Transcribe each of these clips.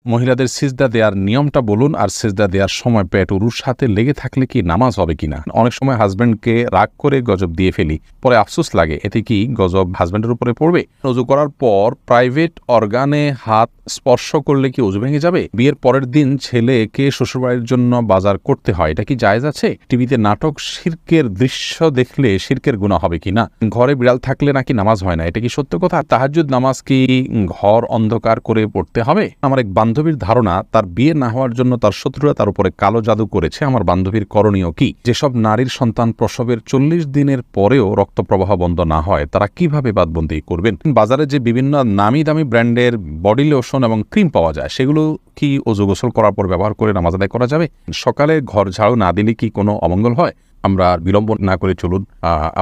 মহিলাদের সিজদা দেওয়ার নিয়মটা বলুন, আর সিজদা দেওয়ার সময় পেট উরুর সাথে লেগে থাকলে কি নামাজ হবে কিনা। অনেক সময় হাজব্যান্ডকে রাগ করে গজব দিয়ে ফেলি, পরে আফসোস লাগে, এতে কি গজব হাজব্যান্ডের উপরে পড়বে? ওযু করার পর প্রাইভেট অর্গানে হাত স্পর্শ করলে কি ওযু ভেঙে যাবে? বিয়ের পরের দিন ছেলেকে শ্বশুরবাড়ির জন্য বাজার করতে হয়, এটা কি জায়েজ আছে? টিভিতে নাটক শিরকের দৃশ্য দেখলে শিরকের গুনাহ হবে কিনা? ঘরে বিড়াল থাকলে নাকি নামাজ হয় না, এটা কি সত্য কথা? তাহাজ্জুদ নামাজ কি ঘর অন্ধকার করে পড়তে হবে? আমার এক বান্ধবীর ধারণা, তার বিয়ে না হওয়ার জন্য তার শত্রুরা তার উপরে কালো জাদু করেছে। আমার বান্ধবীর করণীয় কি? যেসব নারীর সন্তান প্রসবের 40 দিনের পরেও রক্ত প্রবাহ বন্ধ না হয়, তারা কিভাবে বাদবন্দি করবেন? বাজারে যে বিভিন্ন নামি দামি ব্র্যান্ডের বডি লোশন এবং ক্রিম পাওয়া যায়, সেগুলো কি ওযু গোসল করার পর ব্যবহার করে নামাজ আদায় করা যাবে? সকালে ঘর ঝাড়ু না দিলে কি কোনো অমঙ্গল হয়? আমরা বিলম্ব না করে চলুন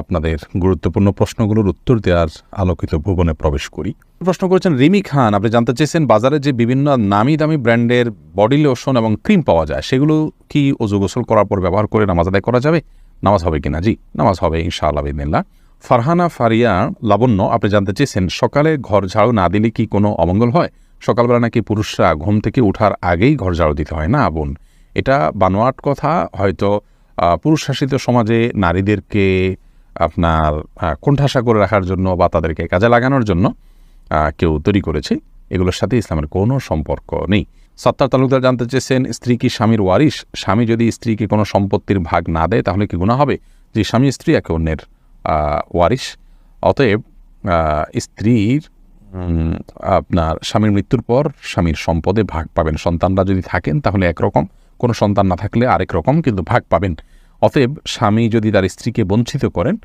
আপনাদের গুরুত্বপূর্ণ প্রশ্নগুলোর উত্তর দেওয়ার আলোকিত ভুবনে প্রবেশ করি। প্রশ্ন করেছেন রিমি খান, আপনি জানতে চেয়েছেন বাজারে যে বিভিন্ন নামি দামি ব্র্যান্ডের বডি লোশন এবং ক্রিম পাওয়া যায়, সেগুলো কি ওযু গোসল করার পর ব্যবহার করে নামাজ আদায় করা যাবে? নামাজ হবে কিনা? জি, নামাজ হবে ইনশাআল্লাহ বিদিনিল্লাহ। ফারহানা ফারিয়া লাবণ্য, আপনি জানতে চেয়েছেন সকালে ঘর ঝাড়ু না দিলে কি কোনো অমঙ্গল হয়? সকালবেলা নাকি পুরুষরা ঘুম থেকে ওঠার আগেই ঘর ঝাড়ু দিতে হয়? না বোন, এটা বানোয়াট কথা। হয়তো পুরুষ শাসিত সমাজে নারীদেরকে আপনার কোণঠাসা করে রাখার জন্য বা তাদেরকে কাজে লাগানোর জন্য কেউ তৈরি করেছে। এগুলোর সাথে ইসলামের কোনো সম্পর্ক নেই। সত্তার তালুকদার জানতে চেয়েছেন স্ত্রী কি স্বামীর ওয়ারিশ? স্বামী যদি স্ত্রীকে কোনো সম্পত্তির ভাগ না দেয় তাহলে কি গুনাহ হবে? যে স্বামী স্ত্রী একে অন্যের ওয়ারিশ, অতএব স্ত্রীর আপনার স্বামীর মৃত্যুর পর স্বামীর সম্পদে ভাগ পাবেন। সন্তানরা যদি থাকেন তাহলে একরকম, কোনো সন্তান না থাকলে আরেক রকম, কিন্তু ভাগ পাবেন। অতএব স্বামী যদি তার স্ত্রীকে বঞ্চিত করেন,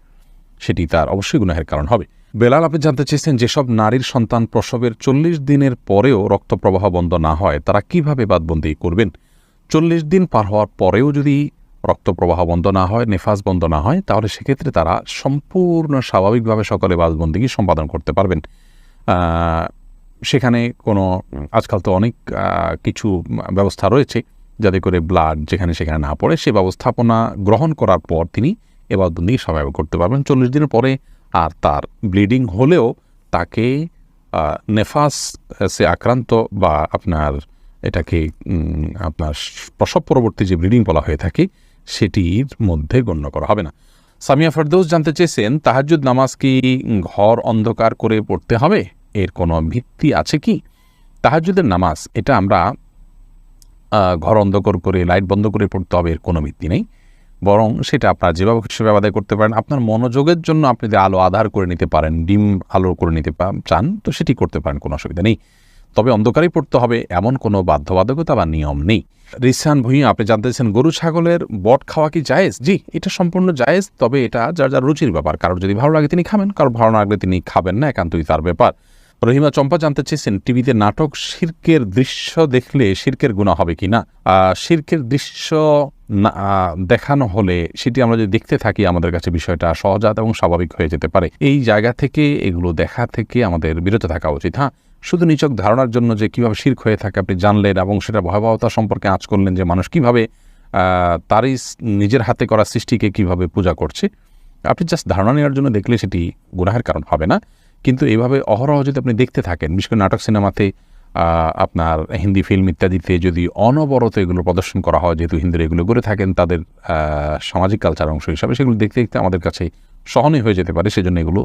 সেটি তার অবশ্যই গুনাহের কারণ হবে। বেলাল, আপনি জানতে চেয়েছেন যেসব নারীর সন্তান প্রসবের 40 দিনের পরেও রক্ত প্রবাহ বন্ধ না হয়, তারা কিভাবে বাদবন্দি করবেন? 40 দিন পার হওয়ার পরেও যদি রক্ত প্রবাহ বন্ধ না হয়, নেফাস বন্ধ না হয়, তাহলে সেক্ষেত্রে তারা সম্পূর্ণ স্বাভাবিকভাবে সকালে বাদবন্দিগি সম্পাদন করতে পারবেন। সেখানে কোনো আজকাল তো অনেক কিছু ব্যবস্থা রয়েছে যাতে করে ব্লাড যেখানে সেখানে না পড়ে, সে ব্যবস্থাপনা গ্রহণ করার পর তিনি এবাদবন্দি স্বাভাবিক করতে পারবেন। 40 দিনের পরে আর তার ব্লিডিং হলেও তাকে নেফাসে আক্রান্ত বা আপনার এটাকে আপনার প্রসব পরবর্তী যে ব্লিডিং বলা হয়ে থাকে, সেটির মধ্যে গণ্য করা হবে না। সামিয়া ফেরদৌস জানতে চেয়েছেন তাহাজ্জুদ নামাজ কি ঘর অন্ধকার করে পড়তে হবে? এর কোনো ভিত্তি আছে কি? তাহাজ্জুদের নামাজ এটা আমরা ঘর অন্ধকার করে লাইট বন্ধ করে পড়তে হবে, এর কোনো ভিত্তি নেই। বরং সেটা আপনার যেভাবে সেভাবে আদায় করতে পারেন। আপনার মনোযোগের জন্য আপনি যদি আলো আধার করে নিতে পারেন, ডিম আলো করে নিতে চান, তো সেটি করতে পারেন, কোনো অসুবিধা নেই। তবে অন্ধকারেই পড়তে হবে এমন কোনো বাধ্যবাধকতা বা নিয়ম নেই। রিসান ভূঁইয়া, আপনি জানতে চাচ্ছেন গরু ছাগলের বট খাওয়া কি জায়েজ? জি, এটা সম্পূর্ণ জায়েজ, তবে এটা যার যার রুচির ব্যাপার। কারোর যদি ভালো লাগে তিনি খাবেন, কারোর ভালো না লাগলে তিনি খাবেন না, একান্তই তার ব্যাপার। রহিমা চম্পা জানতে চেয়েছেন টিভিতে নাটক শিরকের দৃশ্য দেখলে শিরকের গুনাহ হবে কিনা? শিরকের দৃশ্য দেখানো হলে সেটি আমরা যদি দেখতে থাকি, আমাদের কাছে বিষয়টা সহজাত এবং স্বাভাবিক হয়ে যেতে পারে। এই জায়গা থেকে, এগুলো দেখা থেকে আমাদের বিরত থাকা উচিত। হ্যাঁ, শুধু নিছক ধারণার জন্য যে কীভাবে শিরক হয়ে থাকে আপনি জানলেন এবং সেটা ভয়াবহতা সম্পর্কে আঁচ করলেন, যে মানুষ কীভাবে তারই নিজের হাতে করা সৃষ্টিকে কীভাবে পূজা করছে, আপনি জাস্ট ধারণা নেওয়ার জন্য দেখলে সেটি গুনাহের কারণ হবে না। কিন্তু এভাবে অহরহ যদি আপনি দেখতে থাকেন, বিশেষ করে নাটক সিনেমাতে, আপনার হিন্দি ফিল্ম ইত্যাদিতে যদি অনবরত এগুলো প্রদর্শন করা হয়, যেহেতু হিন্দুরা এগুলো করে থাকেন তাদের সামাজিক কালচার অংশ হিসাবে, সেগুলো দেখতে দেখতে আমাদের কাছে সহনীয় হয়ে যেতে পারে। সেজন্য এগুলো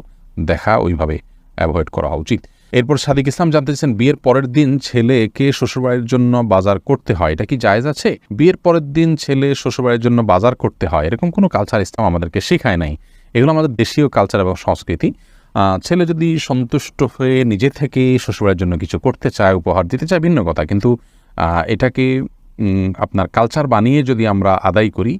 দেখা ওইভাবে অ্যাভয়েড করা উচিত। এরপর সাদিক ইসলাম জানতে চাচ্ছেন বিয়ের পরের দিন ছেলেকে শ্বশুরবাড়ির জন্য বাজার করতে হয়, এটা কি জায়েজ আছে? বিয়ের পরের দিন ছেলে শ্বশুরবাড়ির জন্য বাজার করতে হয়, এরকম কোনো কালচার ইসলাম আমাদেরকে শেখায় নাই। এগুলো আমাদের দেশীয় কালচার এবং সংস্কৃতি। ছেলে যদি সন্তুষ্ট হয়ে নিজে থেকে শ্বশুরবাড়ির জন্য কিছু করতে চায়, উপহার দিতে চায়, ভিন্ন কথা। কিন্তু এটাকে আপনার কালচার বানিয়ে যদি আমরা আদায় করি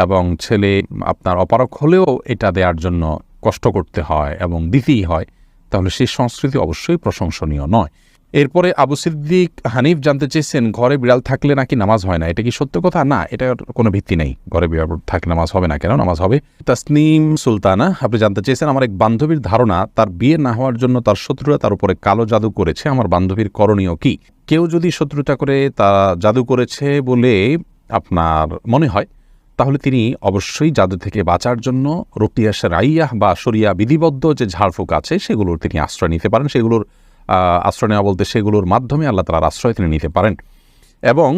এবং ছেলে আপনার অপারক হলেও এটা দেওয়ার জন্য কষ্ট করতে হয় এবং দিতেই হয়, তাহলে সেই সংস্কৃতি অবশ্যই প্রশংসনীয় নয়। এরপরে আবু সিদ্দিক হানিফ জানতে চেয়েছেন ঘরে বিড়াল থাকলে নাকি নামাজ হয় না, এটা কি সত্য কথা? না, এটার কোনো ভিত্তি নেই। ঘরে বিড়াল থাকলে নামাজ হবে না, কেন নামাজ হবে? তাসনিম সুলতানা, আপনি জানতে চেয়েছেন আমার এক বান্ধবীর ধারণা, তার বিয়ে না হওয়ার জন্য তার শত্রুরা তার উপরে কালো জাদু করেছে। আমার বান্ধবীর করণীয় কি? কেউ যদি শত্রুতা করে তা জাদু করেছে বলে আপনার মনে হয়, তাহলে তিনি অবশ্যই জাদু থেকে বাঁচার জন্য রুকিয়া শারঈয়াহ বা শরিয়া বিধিবদ্ধ যে ঝাড়ফুঁক আছে সেগুলোর তিনি আশ্রয় নিতে পারেন। সেগুলোর আশ্রয় নেওয়া বলতে সেগুলোর মাধ্যমে আল্লাহ তাআলার আশ্রয় তিনি নিতে পারেন। এবং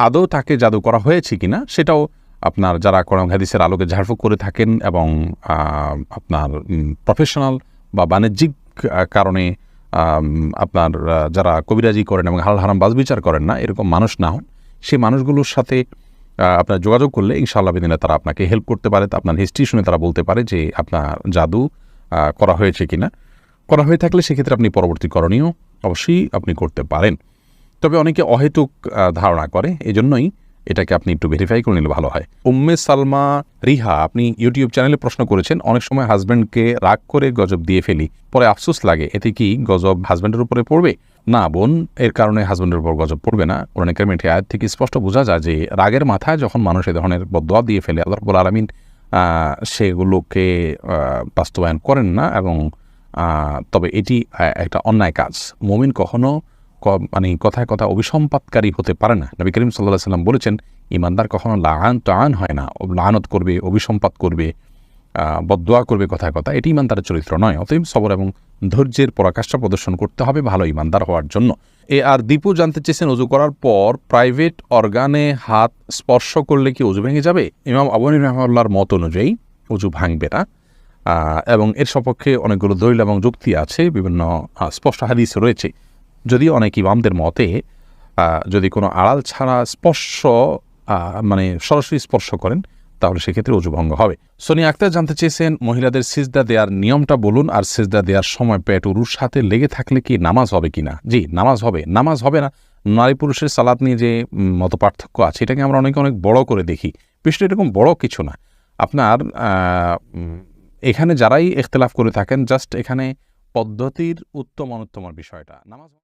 আদৌ তাকে জাদু করা হয়েছে কিনা সেটাও আপনার যারা কোরআন হাদিসের আলোকে ঝাড়ফুঁক করে থাকেন এবং আপনার প্রফেশনাল বা বাণিজ্যিক কারণে আপনার যারা কবিরাজি করেন এবং হালাল হারাম বাছবিচার করেন না, এরকম মানুষ না হন, সেই মানুষগুলোর সাথে আপনার যোগাযোগ করলে ইনশাআল্লাহ বিদিনে তারা আপনাকে হেল্প করতে পারে। আপনার হিস্ট্রি শুনে তারা বলতে পারে যে আপনার জাদু করা হয়েছে কিনা। করা হয়ে থাকলে সেক্ষেত্রে আপনি পরবর্তী করণীয় অবশ্যই আপনি করতে পারেন। তবে অনেকে অহেতুক ধারণা করে, এজন্যই এটাকে আপনি একটু ভেরিফাই করে নিলে ভালো হয়। উম্মে সালমা রিহা, আপনি ইউটিউব চ্যানেলে প্রশ্ন করেছেন, অনেক সময় হাজব্যান্ডকে রাগ করে গজব দিয়ে ফেলি, পরে আফসোস লাগে, এতে কি গজব হাজব্যান্ডের উপরে পড়বে? না বোন, এর কারণে হাজব্যান্ডের উপর গজব পড়বে না। কোরআন কারীমের আয়াত থেকে স্পষ্ট বোঝা যায় যে রাগের মাথায় যখন মানুষ এই ধরনের বদদোয়া দিয়ে ফেলে, আল্লাহ রাব্বুল আলামিন সেগুলোকে বাস্তবায়ন করেন না। এবং তবে এটি একটা অন্যায় কাজ। মুমিন কখনো মানে কথায় কথা অভিসম্পাতকারী হতে পারে না। নবী করিম সাল্লাল্লাহু আলাইহি ওয়াসাল্লাম বলেছেন, ইমানদার কখনো লাআন হয় না, লাআনত করবে, অভিসম্পাত করবে, বদদোয়া করবে কথায় কথা, এটি ইমানদারের চরিত্র নয়। অতএব সবর এবং ধৈর্যের পরাকাষ্ঠা প্রদর্শন করতে হবে ভালো ইমানদার হওয়ার জন্য। আর দীপু জানতে চেয়েছেন, অজু করার পর প্রাইভেট অর্গানে হাত স্পর্শ করলে কি অজু ভেঙে যাবে? ইমাম আবু হানিফা রাহিমাহুল্লাহর মত অনুযায়ী অজু ভাঙবে না, এবং এর সপক্ষে অনেকগুলো দলিল এবং যুক্তি আছে, বিভিন্ন স্পষ্ট হাদিস রয়েছে। যদিও অনেক ইমামদের মতে যদি কোনো আড়াল ছাড়া স্পর্শ মানে সরাসরি স্পর্শ করেন তাহলে সেক্ষেত্রে অজু ভঙ্গ হবে। সোনিয়া আক্তার জানতে চেয়েছেন, মহিলাদের সিজদা দেওয়ার নিয়মটা বলুন, আর সিজদা দেওয়ার সময় পেট উরুর সাথে লেগে থাকলে কি নামাজ হবে কিনা? জি, নামাজ হবে। নামাজ হবে না, নারী পুরুষের সালাত নিয়ে যে মত পার্থক্য আছে এটাকে আমরা অনেক বড় করে দেখি। বিষয়টা এরকম বড় কিছু না। আপনার এখানে যারাই ইখতিলাফ করে থাকেন, জাস্ট এখানে পদ্ধতির উত্তম অনুত্তমের বিষয়টা। নামাজ